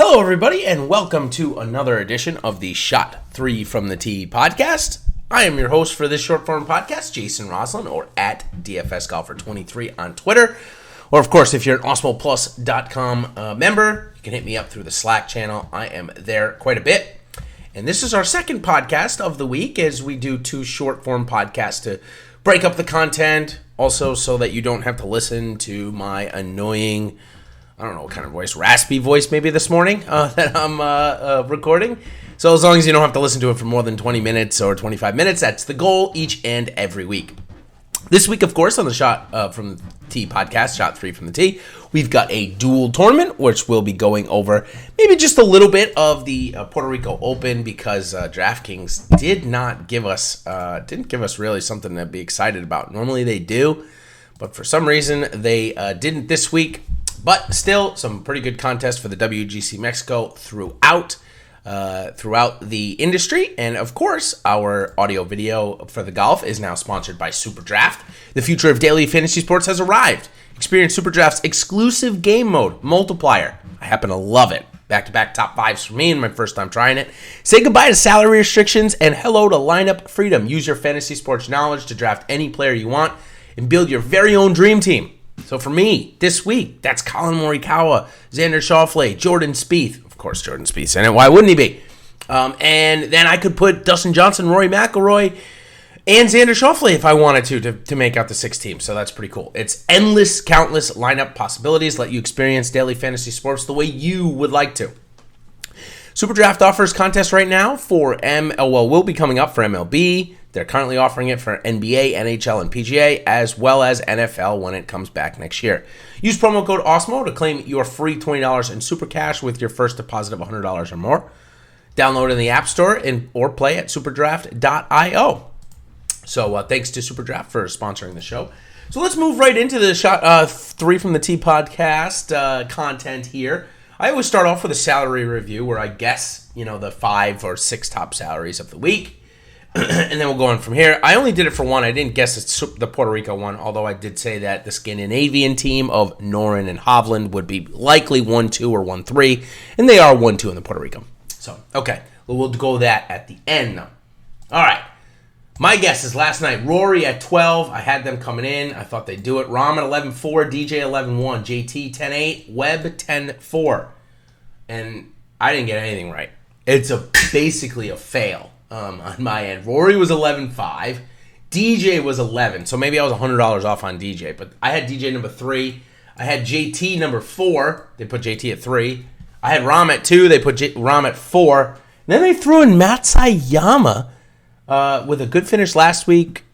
Hello, everybody, and welcome to another edition of the Shot 3 from the Tee podcast. I am your host for this short-form podcast, Jason Rouslin, or at DFSGolfer23 on Twitter. Or, of course, if you're an OsmoPlus.com member, you can hit me up through the Slack channel. I am there quite a bit. And this is our second podcast of the week as we do two short-form podcasts to break up the content, also so that you don't have to listen to my annoying, I don't know what kind of voice, raspy voice maybe this morning that I'm recording. So as long as you don't have to listen to it for more than 20 minutes or 25 minutes, that's the goal each and every week. This week, of course, on the Shot from the Tee podcast, Shot 3 from the Tee, we've got a dual tournament, which we'll be going over maybe just a little bit of the Puerto Rico Open because DraftKings didn't give us really something to be excited about. Normally they do, but for some reason they didn't this week. But still, some pretty good contests for the WGC-Mexico throughout the industry. And, of course, our audio-video for the golf is now sponsored by Super Draft. The future of daily fantasy sports has arrived. Experience Super Draft's exclusive game mode, Multiplier. I happen to love it. Back-to-back top fives for me in my first time trying it. Say goodbye to salary restrictions and hello to lineup freedom. Use your fantasy sports knowledge to draft any player you want and build your very own dream team. So for me, this week, that's Colin Morikawa, Xander Schauffele, Jordan Spieth. Of course, Jordan Spieth's in it. Why wouldn't he be? And then I could put Dustin Johnson, Rory McIlroy, and Xander Schauffele if I wanted to make out the 6 teams. So that's pretty cool. It's endless, countless lineup possibilities. Let you experience daily fantasy sports the way you would like to. Super Draft offers contests right now for will be coming up for MLB. They're currently offering it for NBA, NHL, and PGA, as well as NFL when it comes back next year. Use promo code OSMO to claim your free $20 in Super Cash with your first deposit of $100 or more. Download in the App Store or play at superdraft.io. So thanks to Super Draft for sponsoring the show. So let's move right into the Shot 3 from the Tee podcast content here. I always start off with a salary review where I guess, the 5 or 6 top salaries of the week. And then we'll go on from here. I only did it for one. I didn't guess the Puerto Rico one, although I did say that the Scandinavian team of Noren and Hovland would be likely 1-2 or 1-3, and they are 1-2 in the Puerto Rico. So, okay, we'll go that at the end, though. All right, my guess is last night, Rory at 12. I had them coming in. I thought they'd do it. Rahm at 11-4, DJ 11-1, JT 10-8, Webb 10-4. And I didn't get anything right. It's basically a fail. On my end. Rory was 11-5. DJ was 11. So maybe I was $100 off on DJ. But I had DJ number 3. I had JT number 4. They put JT at 3. I had Rahm at 2. They put Rahm at 4. And then they threw in Matsuyama with a good finish last week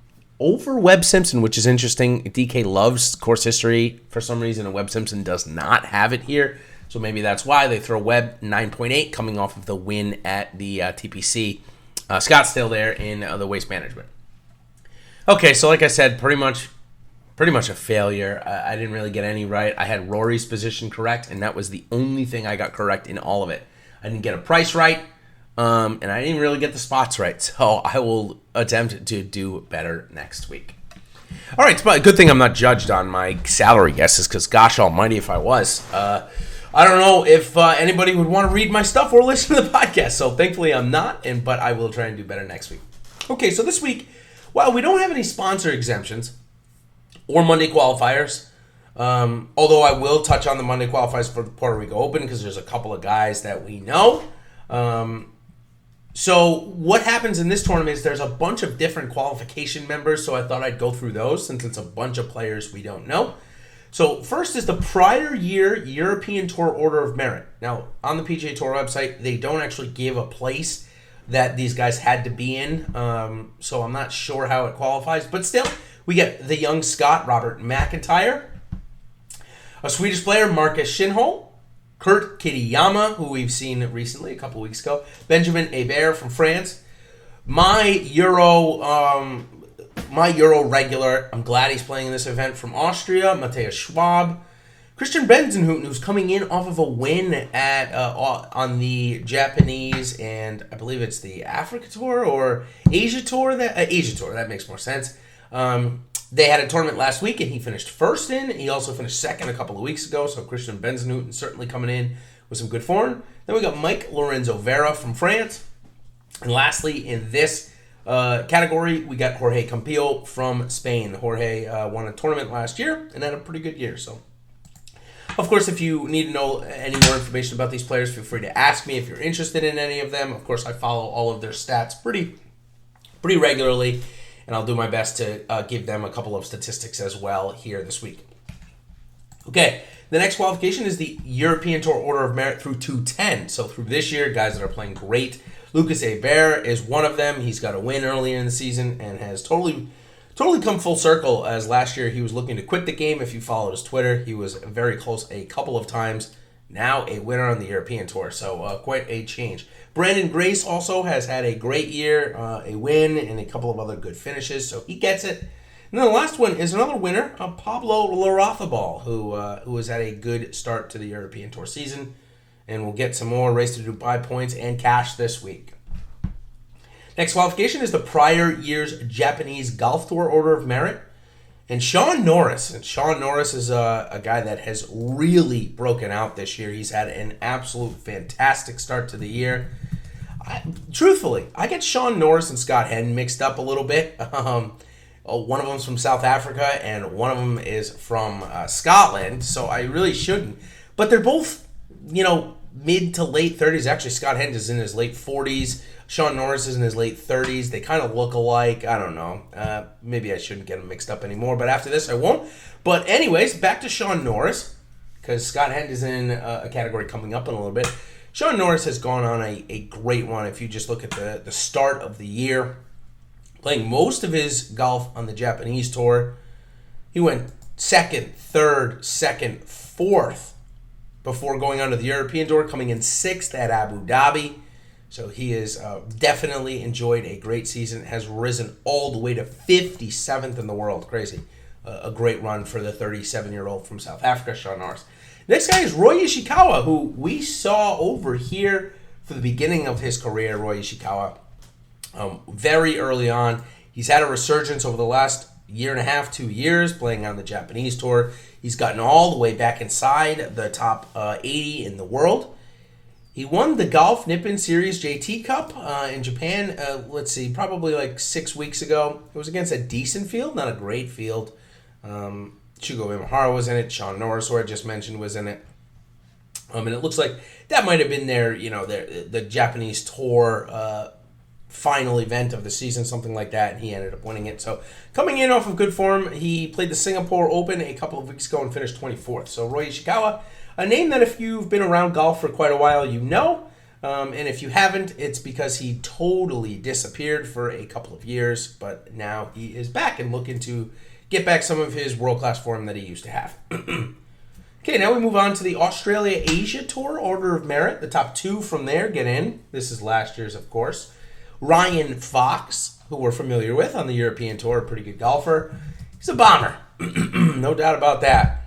over Webb Simpson, which is interesting. DK loves course history for some reason, and Webb Simpson does not have it here. So maybe that's why they throw Webb 9.8 coming off of the win at the TPC. Scottsdale there in the waste management. Okay, so like I said, pretty much a failure. I didn't really get any right. I had Rory's position correct, and that was the only thing I got correct in all of it. I didn't get a price right, and I didn't really get the spots right. So I will attempt to do better next week. All right, it's a good thing I'm not judged on my salary guesses, because gosh almighty if I was. I don't know if anybody would want to read my stuff or listen to the podcast, so thankfully I'm not, but I will try and do better next week. Okay, so this week, while we don't have any sponsor exemptions or Monday qualifiers, although I will touch on the Monday qualifiers for the Puerto Rico Open because there's a couple of guys that we know. So what happens in this tournament is there's a bunch of different qualification members, so I thought I'd go through those since it's a bunch of players we don't know. So first is the prior year European Tour Order of Merit. Now, on the PGA Tour website, they don't actually give a place that these guys had to be in, so I'm not sure how it qualifies. But still, we get the young Scot, Robert McIntyre, a Swedish player, Marcus Shinhol, Kurt Kitayama, who we've seen recently, a couple weeks ago, Benjamin Hebert from France, my Euro regular, I'm glad he's playing in this event, from Austria, Matthias Schwab. Christian Benzenhuten, who's coming in off of a win at on the Japanese and I believe it's the Africa Tour or Asia Tour. Asia Tour, that makes more sense. They had a tournament last week and he finished first in. He also finished second a couple of weeks ago, so Christian Benzenhuten certainly coming in with some good form. Then we got Mike Lorenzo Vera from France. And lastly, in this category, we got Jorge Campillo from Spain. Jorge won a tournament last year and had a pretty good year. So, of course, if you need to know any more information about these players, feel free to ask me if you're interested in any of them. Of course, I follow all of their stats pretty regularly, and I'll do my best to give them a couple of statistics as well here this week. Okay, the next qualification is the European Tour Order of Merit through 210. So through this year, guys that are playing great. Lucas Hebert is one of them. He's got a win earlier in the season and has totally come full circle, as last year he was looking to quit the game. If you followed his Twitter, he was very close a couple of times. Now a winner on the European Tour, so quite a change. Brandon Grace also has had a great year, a win and a couple of other good finishes, so he gets it. And then the last one is another winner, Pablo Larrazabal, who has had a good start to the European Tour season, and will get some more Race to Dubai points and cash this week. Next qualification is the prior year's Japanese Golf Tour Order of Merit. And Sean Norris. And Sean Norris is a guy that has really broken out this year. He's had an absolute fantastic start to the year. Truthfully, I get Sean Norris and Scott Henn mixed up a little bit. One of them's from South Africa, and one of them is from Scotland, so I really shouldn't. But they're both, mid to late 30s. Actually, Scott Henn is in his late 40s. Sean Norris is in his late 30s. They kind of look alike. I don't know. Maybe I shouldn't get them mixed up anymore, but after this I won't. But anyways, back to Sean Norris, because Scott Henn is in a category coming up in a little bit. Sean Norris has gone on a great run. If you just look at the start of the year, playing most of his golf on the Japanese tour, he went second, third, second, fourth before going on to the European tour, coming in sixth at Abu Dhabi. So he has definitely enjoyed a great season, has risen all the way to 57th in the world. Crazy. A great run for the 37-year-old from South Africa, Sean Norris. Next guy is Roy Ishikawa, who we saw over here for the beginning of his career. Roy Ishikawa, very early on. He's had a resurgence over the last year and a half, 2 years, playing on the Japanese tour. He's gotten all the way back inside the top 80 in the world. He won the Golf Nippon Series JT Cup in Japan, probably like 6 weeks ago. It was against a decent field, not a great field. Shugo Imahara was in it. Sean Norris, who I just mentioned, was in it. And it looks like that might have been the Japanese tour final event of the season, something like that, and he ended up winning it. So coming in off of good form, he played the Singapore Open a couple of weeks ago and finished 24th. So Roy Ishikawa, a name that if you've been around golf for quite a while, you know. And if you haven't, it's because he totally disappeared for a couple of years, but now he is back and looking to get back some of his world-class form that he used to have. Okay, now we move on to the Australia-Asia Tour Order of Merit. The top two from there get in. This is last year's, of course. Ryan Fox, who we're familiar with on the European Tour, a pretty good golfer. He's a bomber. No doubt about that.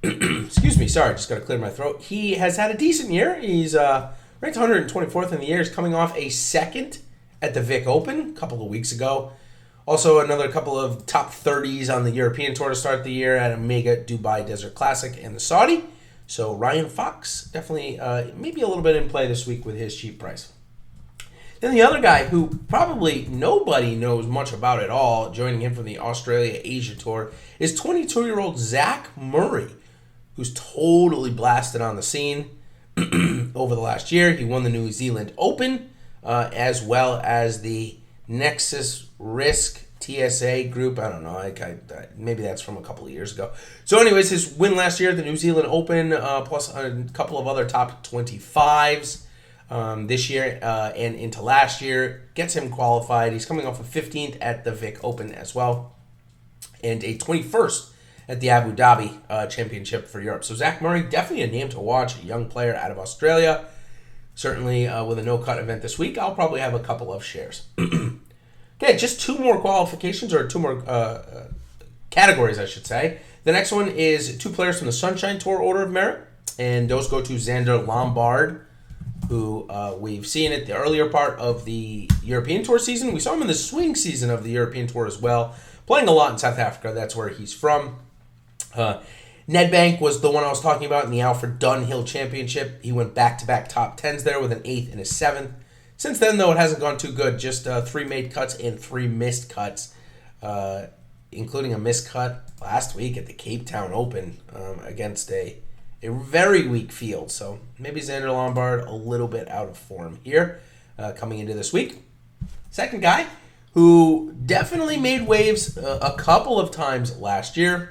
Excuse me, sorry, just got to clear my throat. He has had a decent year. He's ranked 124th in the year. He's coming off a second at the Vic Open a couple of weeks ago. Also, another couple of top 30s on the European Tour to start the year at a mega Dubai Desert Classic and the Saudi. So Ryan Fox, definitely maybe a little bit in play this week with his cheap price. Then the other guy who probably nobody knows much about at all, joining him from the Australia-Asia Tour, is 22-year-old Zach Murray, who's totally blasted on the scene over the last year. He won the New Zealand Open, as well as the Nexus Risk TSA group. I don't know. Maybe that's from a couple of years ago. So anyways, his win last year at the New Zealand Open, plus a couple of other top 25s this year and into last year, gets him qualified. He's coming off a 15th at the Vic Open as well, and a 21st at the Abu Dhabi Championship for Europe. So Zach Murray, definitely a name to watch, a young player out of Australia. Certainly with a no-cut event this week, I'll probably have a couple of shares. Okay, just two more qualifications, or two more categories, I should say. The next one is two players from the Sunshine Tour Order of Merit, and those go to Xander Lombard, who we've seen at the earlier part of the European Tour season. We saw him in the swing season of the European Tour as well, playing a lot in South Africa. That's where he's from. Nedbank was the one I was talking about in the Alfred Dunhill Championship. He went back-to-back top 10s there with an 8th and a 7th. Since then, though, it hasn't gone too good. Just 3 made cuts and 3 missed cuts, including a missed cut last week at the Cape Town Open against a very weak field. So maybe Xander Lombard a little bit out of form here coming into this week. Second guy who definitely made waves a couple of times last year.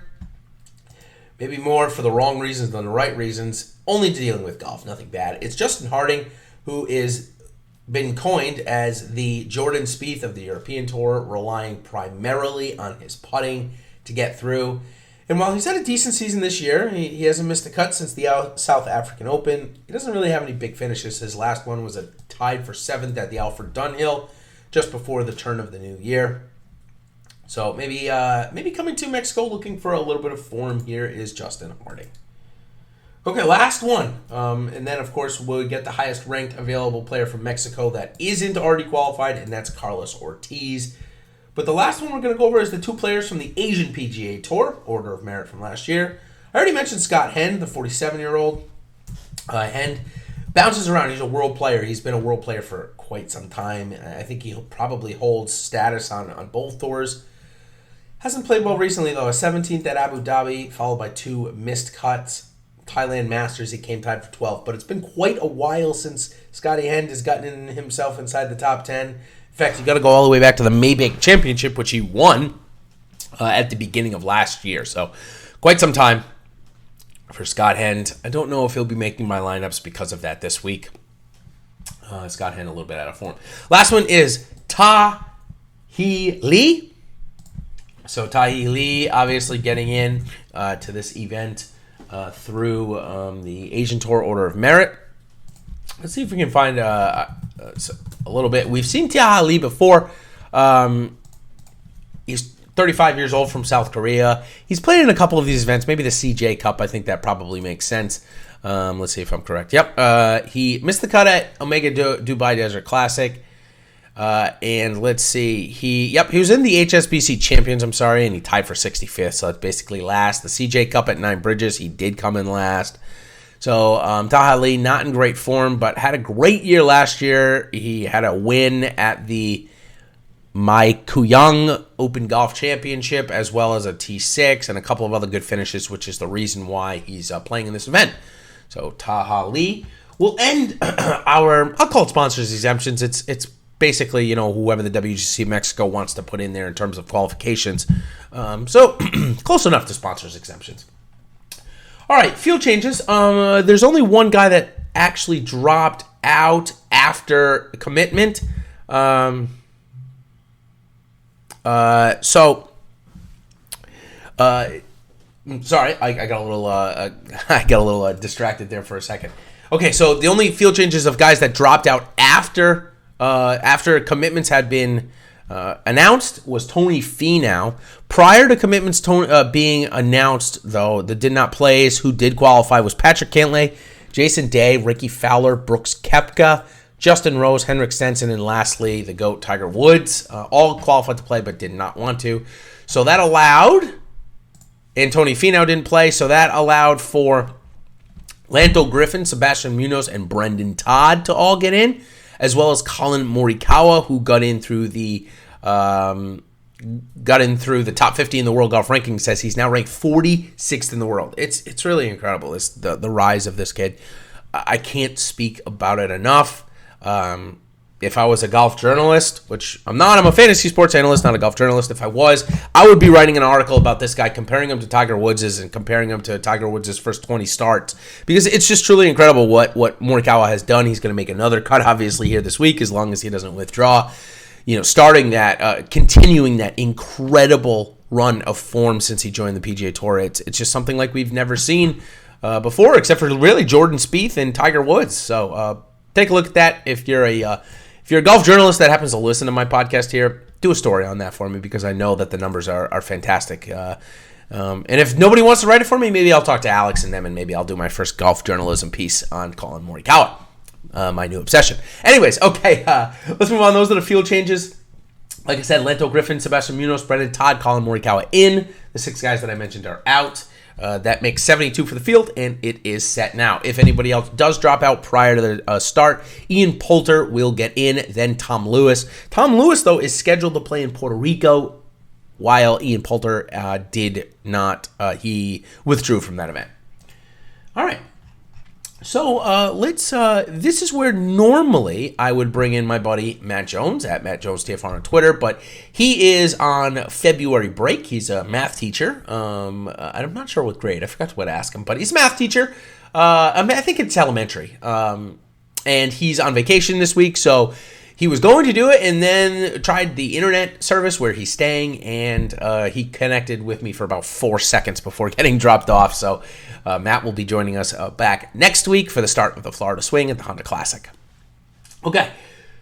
Maybe more for the wrong reasons than the right reasons. Only dealing with golf, nothing bad. It's Justin Harding, who is been coined as the Jordan Spieth of the European Tour, relying primarily on his putting to get through. And while he's had a decent season this year, he hasn't missed a cut since the South African Open. He doesn't really have any big finishes. His last one was tied for 7th at the Alfred Dunhill just before the turn of the new year. So maybe coming to Mexico looking for a little bit of form here is Justin Harding. Okay, last one. And then, of course, we'll get the highest ranked available player from Mexico that isn't already qualified, and that's Carlos Ortiz. But the last one we're going to go over is the 2 players from the Asian PGA Tour, order of merit from last year. I already mentioned Scott Hend, the 47-year-old. Hend bounces around. He's a world player. He's been a world player for quite some time. I think he probably holds status on both tours. Hasn't played well recently, though. A 17th at Abu Dhabi, followed by 2 missed cuts. Thailand Masters, he came tied for 12th. But it's been quite a while since Scotty Hend has gotten himself inside the top 10. In fact, you got to go all the way back to the Maybank Championship, which he won at the beginning of last year. So quite some time for Scott Hend. I don't know if he'll be making my lineups because of that this week. Scott Hend a little bit out of form. Last one is Ta-Hee Lee. So Ta-Hee Lee obviously getting in to this event through the Asian Tour Order of Merit. Let's see if we can find a little bit. We've seen Ta-Hee Lee before. He's 35 years old from South Korea. He's played in a couple of these events, maybe the CJ Cup. I think that probably makes sense. Let's see if I'm correct. Yep. He missed the cut at Omega Dubai Desert Classic. And let's see. He was in the HSBC Champions, and he tied for 65th, so that's basically last. The CJ Cup at 9 Bridges, he did come in last. So Ta-Hee Lee, not in great form, but had a great year last year. He had a win at the Mai Kuyang Open Golf Championship, as well as a T6 and a couple of other good finishes, which is the reason why he's playing in this event. So Ta-Hee Lee will end our, I'll call it sponsors exemptions. It's basically, whoever the WGC-Mexico wants to put in there in terms of qualifications. So close enough to sponsors exemptions. All right, field changes. There's only one guy that actually dropped out after commitment. Sorry, I got a little distracted there for a second. Okay, so the only field changes of guys that dropped out after commitments had been announced was Tony Finau. Prior to commitments being announced, though, that did not play, who did qualify was Patrick Cantlay, Jason Day, Ricky Fowler, Brooks Koepka, Justin Rose, Henrik Stenson, and lastly, the GOAT Tiger Woods. All qualified to play but did not want to. So that allowed, and Tony Finau didn't play, so that allowed for Lanto Griffin, Sebastian Munoz, and Brendan Todd to all get in, as well as Colin Morikawa, who got in through the top 50 in the world golf ranking. Says he's now ranked 46th in the world. It's really incredible. It's the rise of this kid. I can't speak about it enough. If I was a golf journalist, which I'm not, I'm a fantasy sports analyst, not a golf journalist. If I was, I would be writing an article about this guy, comparing him to Tiger Woods' and comparing him to Tiger Woods' first 20 starts, because it's just truly incredible what Morikawa has done. He's going to make another cut, obviously, here this week, as long as he doesn't withdraw. Starting that, continuing that incredible run of form since he joined the PGA Tour. It's just something like we've never seen before, except for really Jordan Spieth and Tiger Woods. So take a look at that. If you're a golf journalist that happens to listen to my podcast here, do a story on that for me, because I know that the numbers are fantastic. And if nobody wants to write it for me, maybe I'll talk to Alex and them, and maybe I'll do my first golf journalism piece on Colin Morikawa, my new obsession. Anyways, okay, let's move on. Those are the field changes. Like I said, Lanto Griffin, Sebastian Munoz, Brendan Todd, Colin Morikawa in. The 6 guys that I mentioned are out. That makes 72 for the field, and it is set now. If anybody else does drop out prior to the start, Ian Poulter will get in, then Tom Lewis. Tom Lewis, though, is scheduled to play in Puerto Rico, while Ian Poulter did not. He withdrew from that event. All right. So let's. This is where normally I would bring in my buddy Matt Jones at Matt Jones TFR on Twitter, but he is on February break. He's a math teacher. I'm not sure what grade. I forgot what to ask him, but he's a math teacher. I think it's elementary, and he's on vacation this week. So he was going to do it, and then tried the internet service where he's staying, and he connected with me for about 4 seconds before getting dropped off. So. Matt will be joining us back next week for the start of the Florida Swing at the Honda Classic. Okay,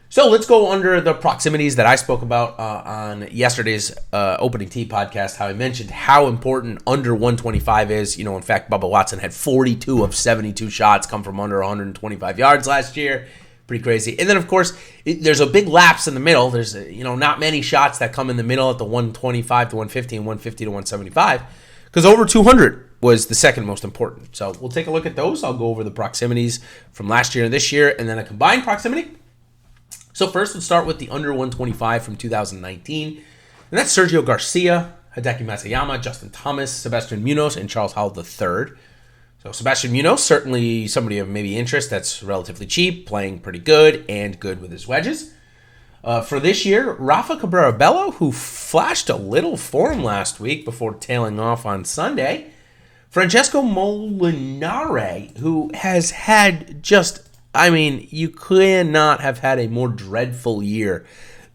so let's go under the proximities that I spoke about on yesterday's Opening Tee podcast, how I mentioned how important under 125 is. In fact, Bubba Watson had 42 of 72 shots come from under 125 yards last year. Pretty crazy. And then, of course, there's a big lapse in the middle. There's, not many shots that come in the middle at the 125 to 150 and 150 to 175, because over 200 was the second most important. So we'll take a look at those. I'll go over the proximities from last year and this year, and then a combined proximity. So first, let's start with the under 125 from 2019. And that's Sergio Garcia, Hideki Matsuyama, Justin Thomas, Sebastian Munoz, and Charles Howell III. So Sebastian Munoz, certainly somebody of maybe interest that's relatively cheap, playing pretty good, and good with his wedges. For this year, Rafa Cabrera Bello, who flashed a little form last week before tailing off on Sunday. Francesco Molinari, who has had you cannot have had a more dreadful year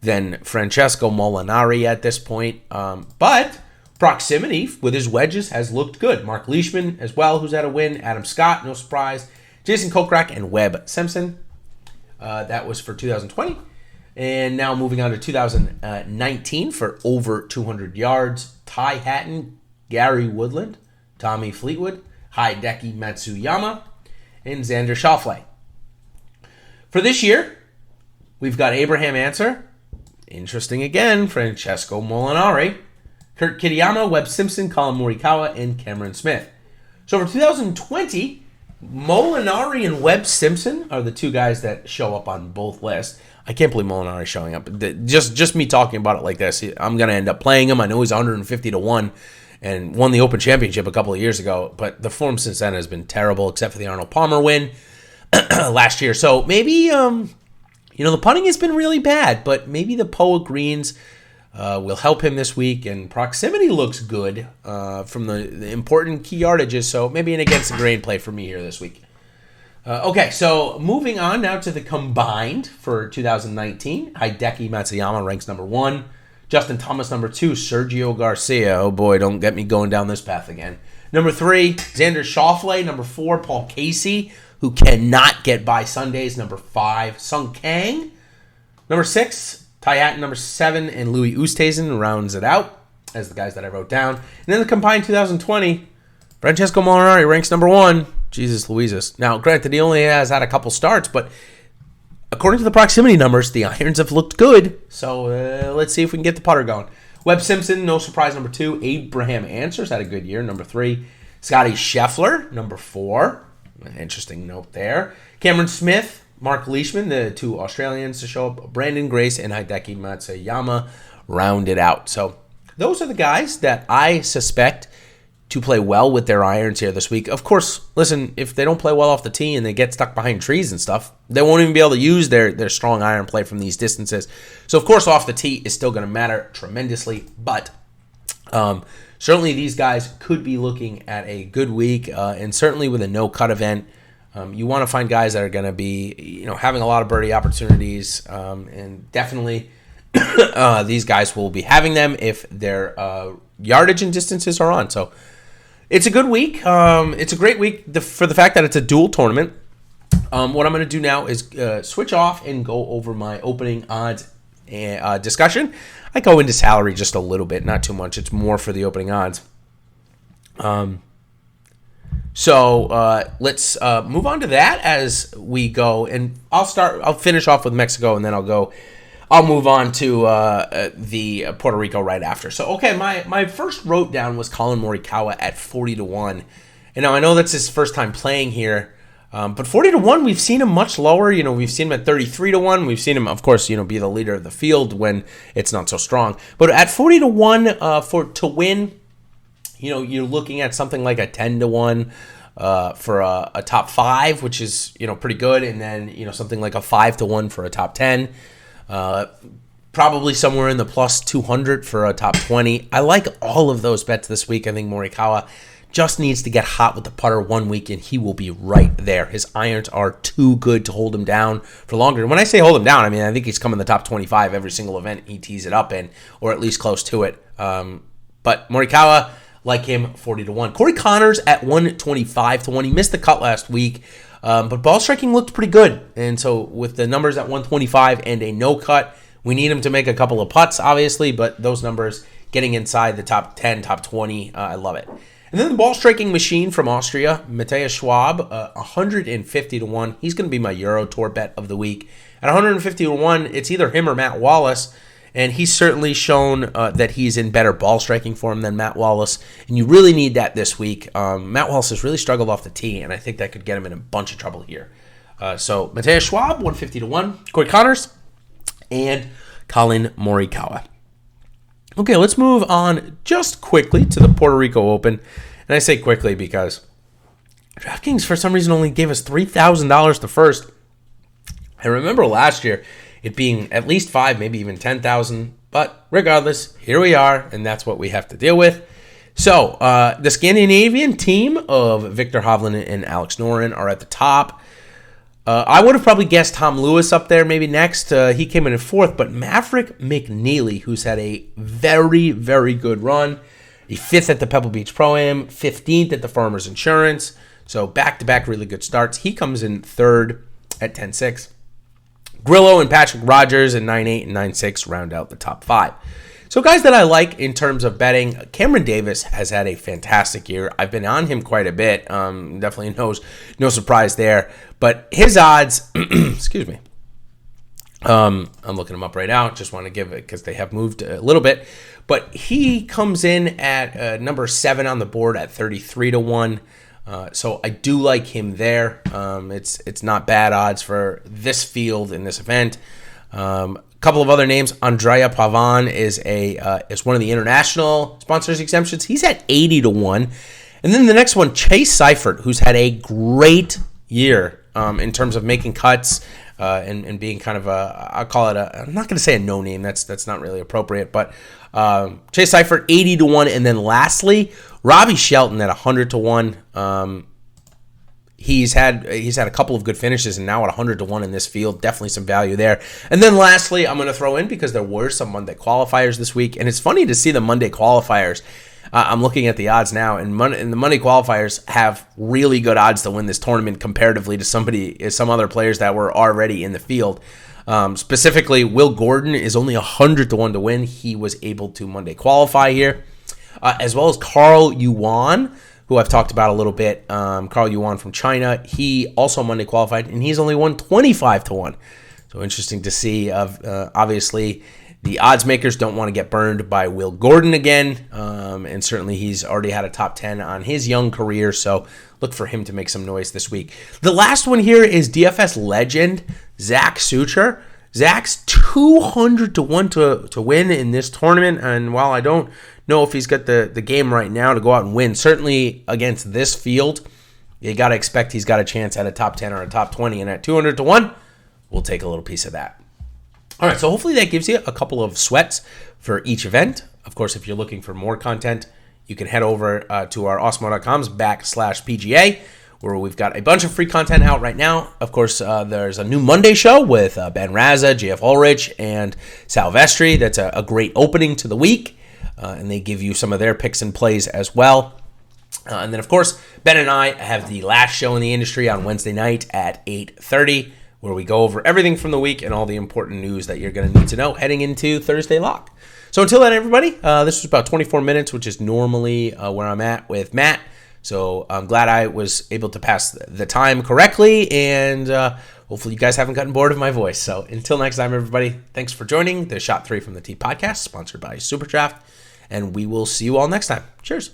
than Francesco Molinari at this point. But proximity with his wedges has looked good. Mark Leishman as well, who's had a win. Adam Scott, no surprise. Jason Kokrak and Webb Simpson. That was for 2020. And now moving on to 2019 for over 200 yards. Ty Hatton, Gary Woodland, Tommy Fleetwood, Hideki Matsuyama, and Xander Schauffele. For this year, we've got Abraham Answer, interesting again, Francesco Molinari, Kurt Kitayama, Webb Simpson, Colin Morikawa, and Cameron Smith. So for 2020, Molinari and Webb Simpson are the two guys that show up on both lists. I can't believe Molinari is showing up. Just me talking about it like this, I'm going to end up playing him. I know he's 150 to 1. And won the Open Championship a couple of years ago, but the form since then has been terrible, except for the Arnold Palmer win last year. So maybe, the putting has been really bad, but maybe the POA greens will help him this week, and proximity looks good from the important key yardages, so maybe an against the grain play for me here this week. Okay, so moving on now to the combined for 2019. Hideki Matsuyama ranks number 1. Justin Thomas, number 2. Sergio Garcia. Oh boy, don't get me going down this path again. Number 3, Xander Schauffele. Number 4, Paul Casey, who cannot get by Sundays. Number 5, Sung Kang. Number 6, Ty Hatton. Number 7, and Louis Oosthuizen rounds it out as the guys that I wrote down. And then the combined 2020, Francesco Molinari ranks number 1. Jesus Louises. Now, granted, he only has had a couple starts, but according to the proximity numbers, the irons have looked good. So let's see if we can get the putter going. Webb Simpson, no surprise, number 2. Abraham Answers had a good year, number 3. Scotty Scheffler, number 4. Interesting note there. Cameron Smith, Mark Leishman, the 2 Australians to show up. Brandon Grace and Hideki Matsuyama rounded out. So those are the guys that I suspect to play well with their irons here this week. Of course, listen, if they don't play well off the tee and they get stuck behind trees and stuff, they won't even be able to use their strong iron play from these distances. So, of course, off the tee is still going to matter tremendously, but certainly these guys could be looking at a good week, and certainly with a no-cut event, you want to find guys that are going to be, having a lot of birdie opportunities, and definitely these guys will be having them if their yardage and distances are on. So, it's a good week. It's a great week for the fact that it's a dual tournament. What I'm going to do now is switch off and go over my opening odds discussion. I go into salary just a little bit, not too much. It's more for the opening odds. So let's move on to that as we go. And I'll finish off with Mexico, and then I'll go I'll move on to the Puerto Rico right after. So, okay, my first wrote down was Collin Morikawa at 40-1. And now I know that's his first time playing here, but 40-1, we've seen him much lower. We've seen him at 33-1. We've seen him, of course, be the leader of the field when it's not so strong. But at 40-1 to win, you're looking at something like a 10-1 for a top 5, which is pretty good, and then something like a 5-1 for a top 10. Probably somewhere in the plus 200 for a top 20. I like all of those bets this week. I think Morikawa just needs to get hot with the putter 1 week, and he will be right there. His irons are too good to hold him down for longer. And when I say hold him down, I mean I think he's come in the top 25 every single event he tees it up in, or at least close to it. But Morikawa, like him, 40-1. Corey Connors at 125-1. He missed the cut last week, but ball striking looked pretty good. And so with the numbers at 125 and a no cut, we need him to make a couple of putts, obviously, but those numbers getting inside the top 10, top 20, I love it. And then the ball striking machine from Austria, Matthias Schwab, 150-1. He's going to be my Euro Tour bet of the week. At 150-1, it's either him or Matt Wallace, and he's certainly shown that he's in better ball striking form than Matt Wallace, and you really need that this week. Matt Wallace has really struggled off the tee, and I think that could get him in a bunch of trouble here. So Matthias Schwab, 150-1. Corey Connors, and Collin Morikawa. Okay, let's move on just quickly to the Puerto Rico Open. And I say quickly because DraftKings, for some reason, only gave us $3,000 to first. I remember last year it being at least 5, maybe even 10,000. But regardless, here we are, and that's what we have to deal with. So the Scandinavian team of Victor Hovland and Alex Noren are at the top. I would have probably guessed Tom Lewis up there maybe next. He came in at 4th, but Maverick McNeely, who's had a very, very good run, a 5th at the Pebble Beach Pro-Am, 15th at the Farmers Insurance, so back-to-back really good starts. He comes in 3rd at 10-6. Grillo and Patrick Rogers at 9-8 and 9-6 round out the top 5. So guys that I like in terms of betting, Cameron Davis has had a fantastic year. I've been on him quite a bit. Definitely no surprise there. But his odds, excuse me, I'm looking them up right now. Just want to give it because they have moved a little bit. But he comes in at number 7 on the board at 33-1. So I do like him there. It's not bad odds for this field in this event. Couple of other names. Andrea Pavan is one of the international sponsors exemptions. He's at 80-1. And then the next one, Chase Seifert, who's had a great year in terms of making cuts and being kind of I'll call it I'm not going to say a no-name. That's not really appropriate. But Chase Seifert, 80-1. And then lastly, Robbie Shelton at 100-1. He's had a couple of good finishes, and now at 100-1 in this field, definitely some value there. And then lastly, I'm going to throw in, because there were some Monday qualifiers this week, and it's funny to see the Monday qualifiers. I'm looking at the odds now, and the Monday qualifiers have really good odds to win this tournament comparatively to some other players that were already in the field. Specifically, Will Gordon is only 100-1 to win. He was able to Monday qualify here, as well as Carl Yuan, who I've talked about a little bit. Carl Yuan from China. He also Monday qualified, and he's only won 25-1. So interesting to see. Obviously, the odds makers don't want to get burned by Will Gordon again, and certainly he's already had a top 10 on his young career, so look for him to make some noise this week. The last one here is DFS legend Zach Sucher. Zach's 200-1 to win in this tournament, and while I don't know if he's got the game right now to go out and win, certainly against this field, you got to expect he's got a chance at a top 10 or a top 20, and at 200-1, we'll take a little piece of that. All right, so hopefully that gives you a couple of sweats for each event. Of course, if you're looking for more content, you can head over to our awesemo.com/PGA, where we've got a bunch of free content out right now. Of course, there's a new Monday show with Ben Raza, JF Ulrich, and Sal Vestri. That's a great opening to the week, and they give you some of their picks and plays as well. And then, of course, Ben and I have the last show in the industry on Wednesday night at 8:30, where we go over everything from the week and all the important news that you're going to need to know heading into Thursday Lock. So until then, everybody, this was about 24 minutes, which is normally where I'm at with Matt. So I'm glad I was able to pass the time correctly, and hopefully you guys haven't gotten bored of my voice. So until next time, everybody, thanks for joining the Shot 3 from the Tee podcast, sponsored by Superdraft, and we will see you all next time. Cheers.